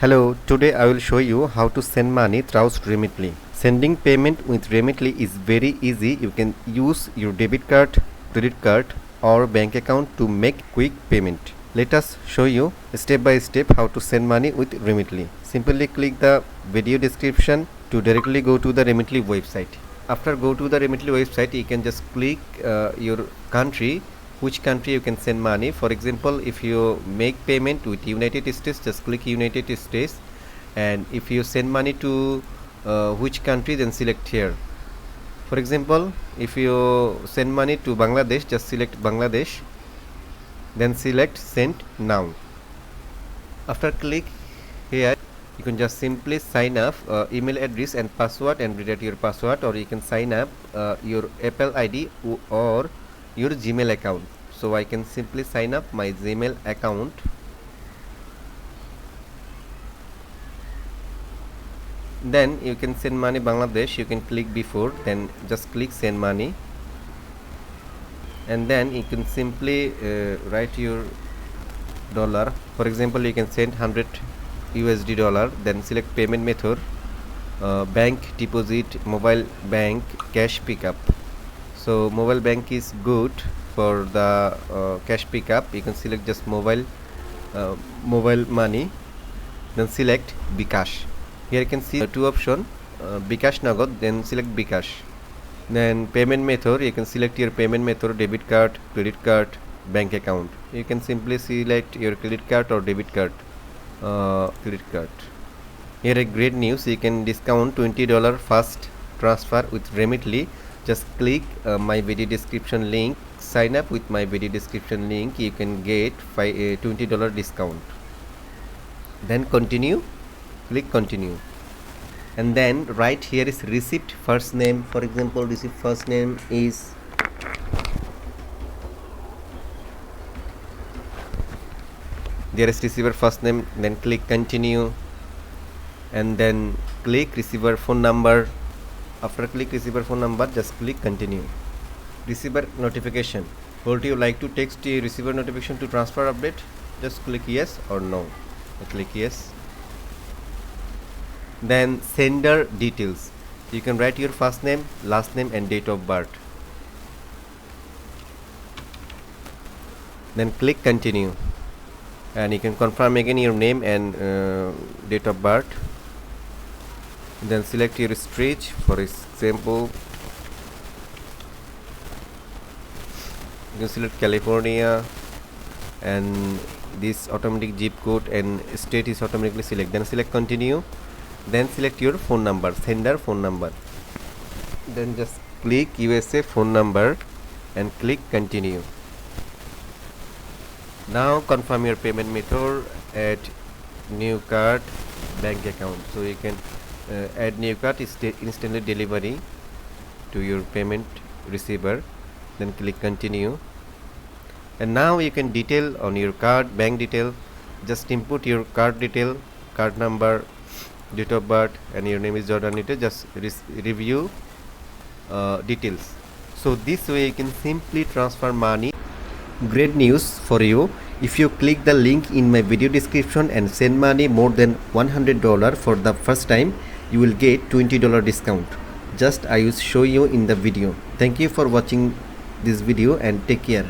Hello, today I will show you how to send money through Remitly. Sending payment with Remitly is very easy. You can use your debit card, credit card or bank account to make quick payment. Let us show you step by step how to send money with Remitly. Simply click the video description to directly go to the Remitly website. After go to the Remitly website, you can just click your country, which country you can send money. For example, if you make payment with United States, just click United States, and if you send money to which country, then select here. For example, if you send money to Bangladesh, just select Bangladesh, then select send now. After click here, you can just simply sign up email address and password and reset your password, or you can sign up your Apple ID or your Gmail account. So I can simply sign up my Gmail account. Then you can send money Bangladesh. You can click before, then just click send money, and then you can simply write your dollar. For example, you can send 100 USD dollar, then select payment method, bank deposit, mobile bank, cash pickup. So mobile bank is good for the cash pickup. You can select just mobile money, then select Bkash. Here you can see two options, Bkash Nagad, then select Bkash. Then payment method, you can select your payment method, debit card, credit card, bank account. You can simply select your credit card or debit card. Credit card. Here a great news, you can discount $20 fast transfer with Remitly. Just click my video description link, sign up with my video description link, you can get $20 discount. Then continue, click continue, and then right here is receipt first name. For example, receipt first name is there is receiver first name, then click continue, and then click receiver phone number. After click receiver phone number, just click continue. Receiver notification, would you like to text the receiver notification to transfer update? Just click yes or no. Click yes. Then sender details, you can write your first name, last name and date of birth. Then click continue, and you can confirm again your name and date of birth. Then select your state. For example, you can select California, and this automatic zip code and state is automatically select. Then select continue, then select your phone number, sender phone number, then just click USA phone number and click continue. Now confirm your payment method, add new card, bank account. So you can add new card is instantly delivery to your payment receiver. Then click continue, and now you can detail on your card, bank detail. Just input your card detail, card number, date of birth, and your name is Jordan. Just review details. So this way you can simply transfer money. Great news for you, if you click the link in my video description and send money more than $100 for the first time, you will get $20 discount. Just I will show you in the video. Thank you for watching this video and take care.